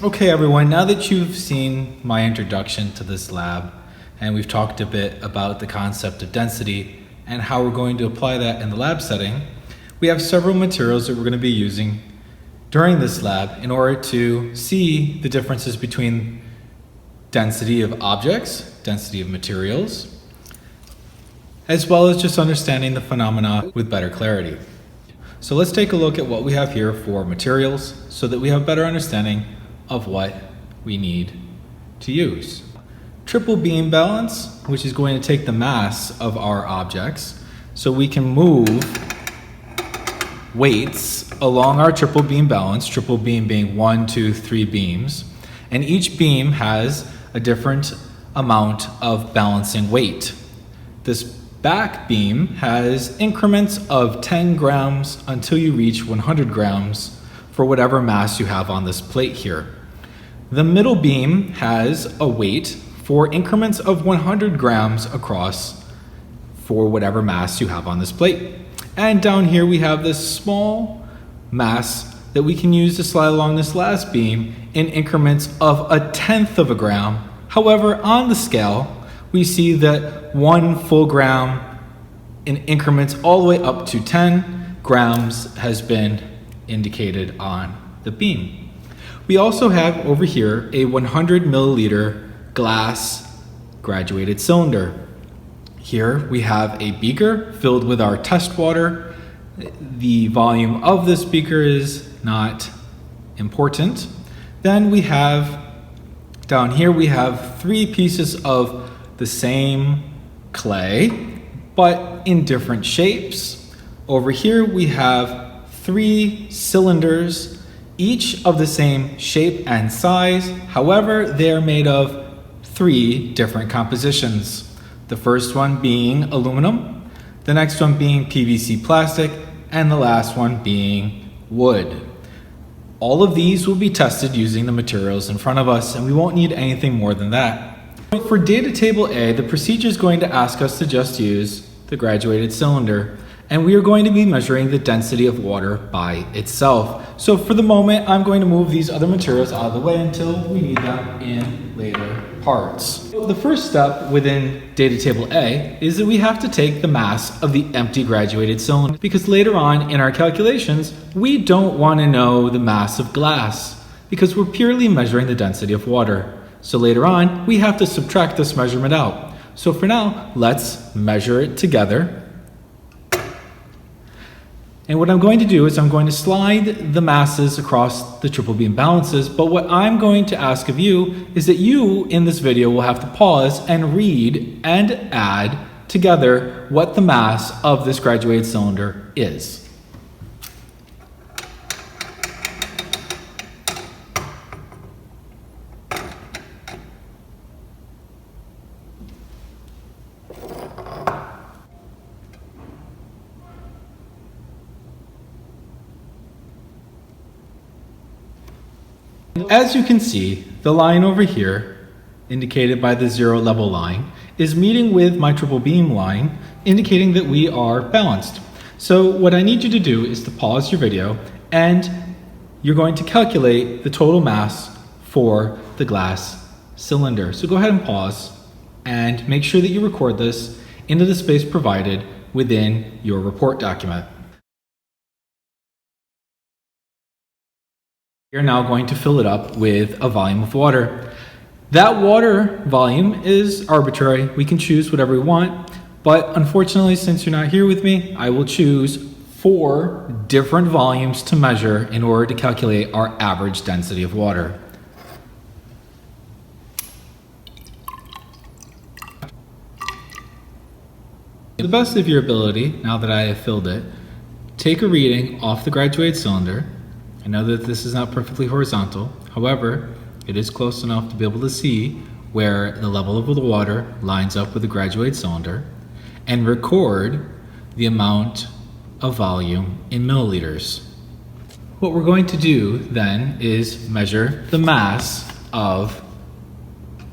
Okay everyone, now that you've seen my introduction to this lab and we've talked a bit about the concept of density and how we're going to apply that in the lab setting, we have several materials that we're going to be using during this lab in order to see the differences between density of objects, density of materials, as well as just understanding the phenomena with better clarity. So let's take a look at what we have here for materials so that we have a better understanding of what we need to use. Triple beam balance, which is going to take the mass of our objects, so we can move weights along our triple beam balance, triple beam being 1, 2, 3 beams, and each beam has a different amount of balancing weight. This back beam has increments of 10 grams until you reach 100 grams for whatever mass you have on this plate here. The middle beam has a weight for increments of 100 grams across for whatever mass you have on this plate. And down here we have this small mass that we can use to slide along this last beam in increments of 1/10 of a gram. However, on the scale, we see that 1 full gram in increments all the way up to 10 grams has been indicated on the beam. We also have over here a 100 milliliter glass graduated cylinder. Here we have a beaker filled with our test water. The volume of this beaker is not important. Then we have, down here we have 3 pieces of the same clay, but in different shapes. Over here we have 3 cylinders, each of the same shape and size. However, they're made of 3 different compositions. The first one being aluminum, the next one being PVC plastic, and the last one being wood. All of these will be tested using the materials in front of us, and we won't need anything more than that. For data table A, the procedure is going to ask us to just use the graduated cylinder, and we are going to be measuring the density of water by itself. So for the moment, I'm going to move these other materials out of the way until we need them in later parts. The first step within data table A is that we have to take the mass of the empty graduated cylinder, because later on in our calculations, we don't want to know the mass of glass because we're purely measuring the density of water. So later on, we have to subtract this measurement out. So for now, let's measure it together. And what I'm going to do is I'm going to slide the masses across the triple beam balances, but what I'm going to ask of you is that you in this video will have to pause and read and add together what the mass of this graduated cylinder is. As you can see, the line over here, indicated by the 0 level line, is meeting with my triple beam line, indicating that we are balanced. So what I need you to do is to pause your video, and you're going to calculate the total mass for the glass cylinder. So go ahead and pause and make sure that you record this into the space provided within your report document. We are now going to fill it up with a volume of water. That water volume is arbitrary. We can choose whatever we want, but unfortunately, since you're not here with me, I will choose 4 different volumes to measure in order to calculate our average density of water. To the best of your ability, now that I have filled it, take a reading off the graduated cylinder. I know that this is not perfectly horizontal, however, it is close enough to be able to see where the level of the water lines up with the graduated cylinder, and record the amount of volume in milliliters. What we're going to do then is measure the mass of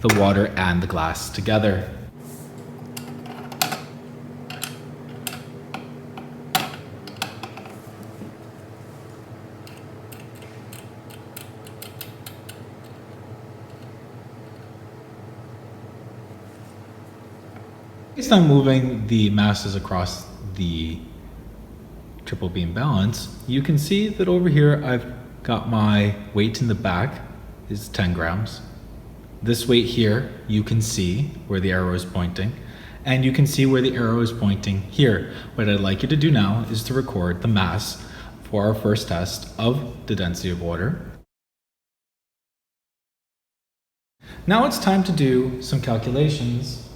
the water and the glass together. Based on moving the masses across the triple beam balance, you can see that over here I've got my weight in the back is 10 grams. This weight here, you can see where the arrow is pointing, and you can see where the arrow is pointing here. What I'd like you to do now is to record the mass for our first test of the density of water. Now it's time to do some calculations.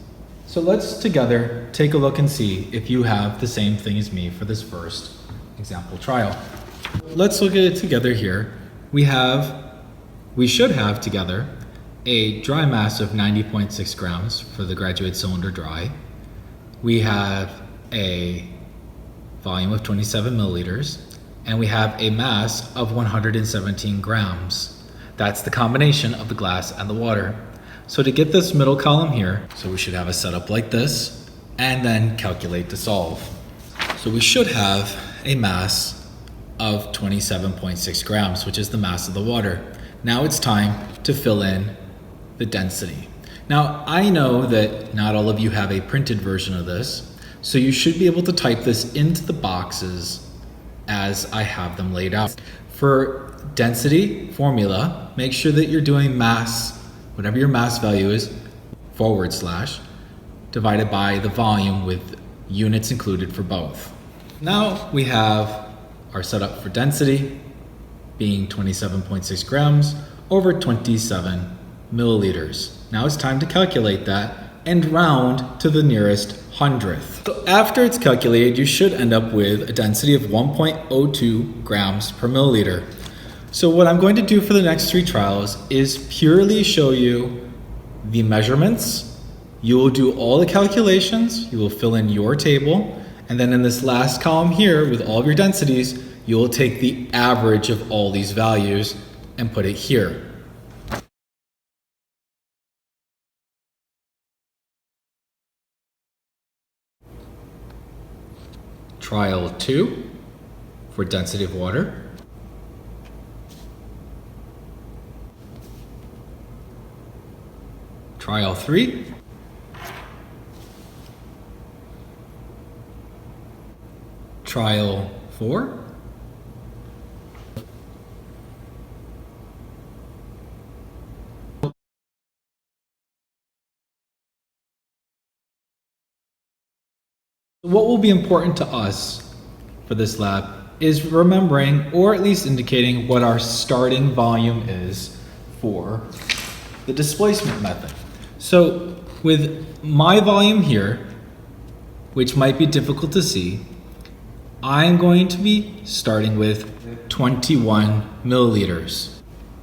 So let's together take a look and see if you have the same thing as me for this first example trial. Let's look at it together here. We should have together a dry mass of 90.6 grams for the graduated cylinder dry. We have a volume of 27 milliliters, and we have a mass of 117 grams. That's the combination of the glass and the water. So to get this middle column here, so we should have a setup like this, and then calculate to solve. So we should have a mass of 27.6 grams, which is the mass of the water. Now it's time to fill in the density. Now I know that not all of you have a printed version of this, so you should be able to type this into the boxes as I have them laid out. For density formula, make sure that you're doing mass, whatever your mass value is, / divided by the volume with units included for both. Now we have our setup for density being 27.6 grams over 27 milliliters. Now it's time to calculate that and round to the nearest hundredth. So after it's calculated, you should end up with a density of 1.02 grams per milliliter. So what I'm going to do for the next 3 trials is purely show you the measurements. You will do all the calculations, you will fill in your table, and then in this last column here with all of your densities, you will take the average of all these values and put it here. Trial 2 for density of water. Trial 3. Trial 4. What will be important to us for this lab is remembering, or at least indicating, what our starting volume is for the displacement method. So with my volume here, which might be difficult to see, I'm going to be starting with 21 milliliters.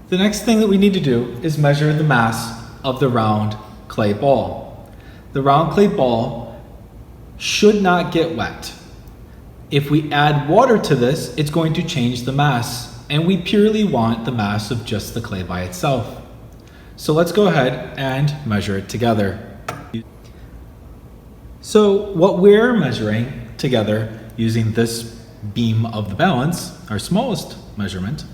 The next thing that we need to do is measure the mass of the round clay ball. The round clay ball should not get wet. If we add water to this, it's going to change the mass, and we purely want the mass of just the clay by itself. So let's go ahead and measure it together. So what we're measuring together using this beam of the balance, our smallest measurement,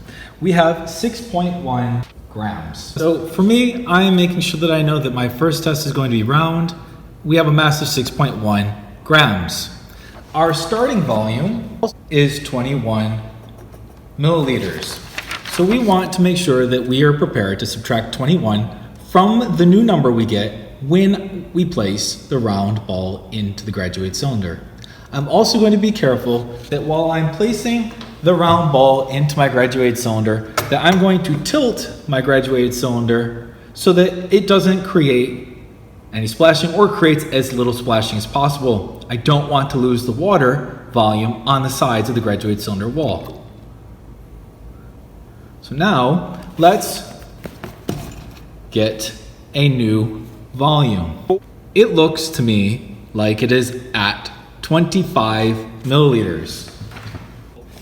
we have 6.1 grams. So for me, I am making sure that I know that my first test is going to be round. We have a mass of 6.1 grams. Our starting volume is 21 milliliters. So we want to make sure that we are prepared to subtract 21 from the new number we get when we place the round ball into the graduated cylinder. I'm also going to be careful that while I'm placing the round ball into my graduated cylinder, that I'm going to tilt my graduated cylinder so that it doesn't create any splashing or creates as little splashing as possible. I don't want to lose the water volume on the sides of the graduated cylinder wall. So now let's get a new volume. It looks to me like it is at 25 milliliters.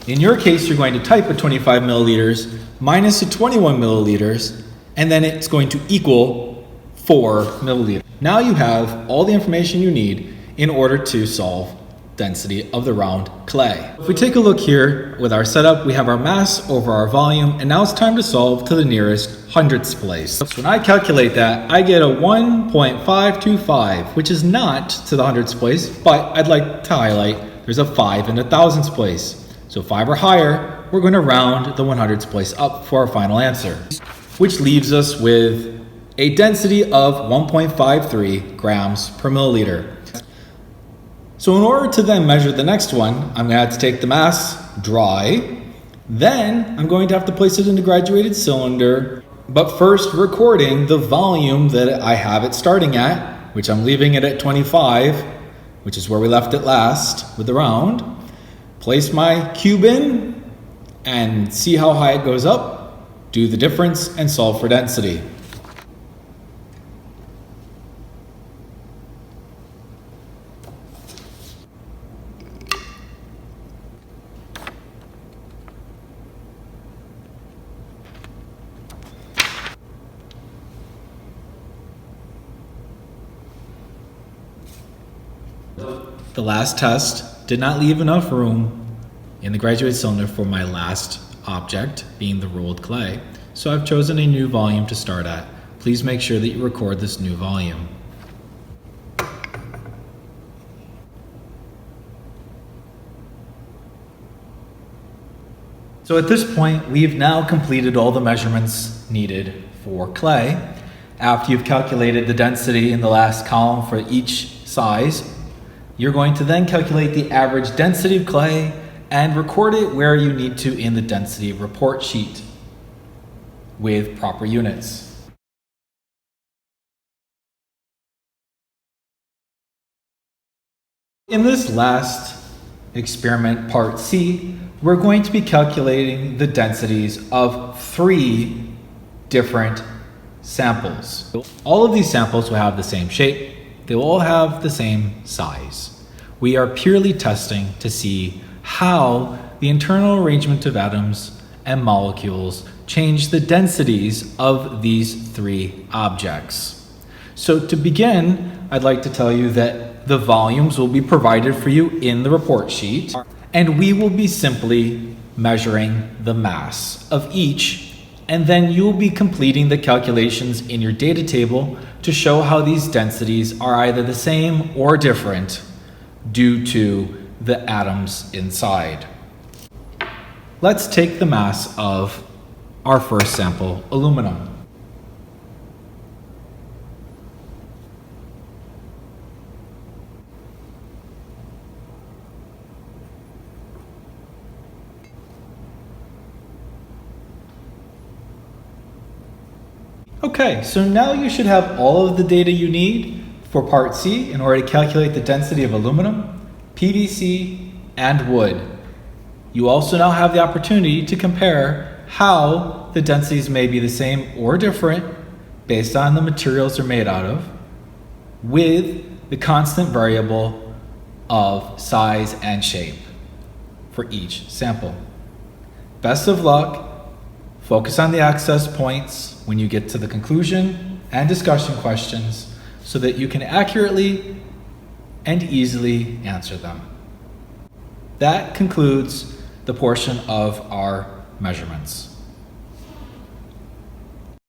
In your case, you're going to type a 25 milliliters minus a 21 milliliters, and then it's going to equal 4 milliliters. Now you have all the information you need in order to solve density of the round clay. If we take a look here with our setup, we have our mass over our volume, and now it's time to solve to the nearest hundredths place. So when I calculate that, I get a 1.525, which is not to the hundredths place, but I'd like to highlight there's a 5 in the thousandths place. So 5 or higher, we're going to round the 100ths place up for our final answer, which leaves us with a density of 1.53 grams per milliliter. So in order to then measure the next one, I'm going to have to take the mass dry, then I'm going to have to place it in the graduated cylinder, but first recording the volume that I have it starting at, which I'm leaving it at 25, which is where we left it last with the round. Place my cube in and see how high it goes up, do the difference, and solve for density. The last test did not leave enough room in the graduated cylinder for my last object, being the rolled clay, so I've chosen a new volume to start at. Please make sure that you record this new volume. So at this point, we've now completed all the measurements needed for clay. After you've calculated the density in the last column for each size, you're going to then calculate the average density of clay and record it where you need to in the density report sheet with proper units. In this last experiment, part C, we're going to be calculating the densities of 3 different samples. All of these samples will have the same shape. They will all have the same size. We are purely testing to see how the internal arrangement of atoms and molecules change the densities of these 3 objects. So to begin, I'd like to tell you that the volumes will be provided for you in the report sheet, and we will be simply measuring the mass of each, and then you'll be completing the calculations in your data table to show how these densities are either the same or different due to the atoms inside. Let's take the mass of our first sample, aluminum. Okay, so now you should have all of the data you need for part C in order to calculate the density of aluminum, PVC, and wood. You also now have the opportunity to compare how the densities may be the same or different based on the materials they're made out of, with the constant variable of size and shape for each sample. Best of luck. Focus on the access points when you get to the conclusion and discussion questions so that you can accurately and easily answer them. That concludes the portion of our measurements.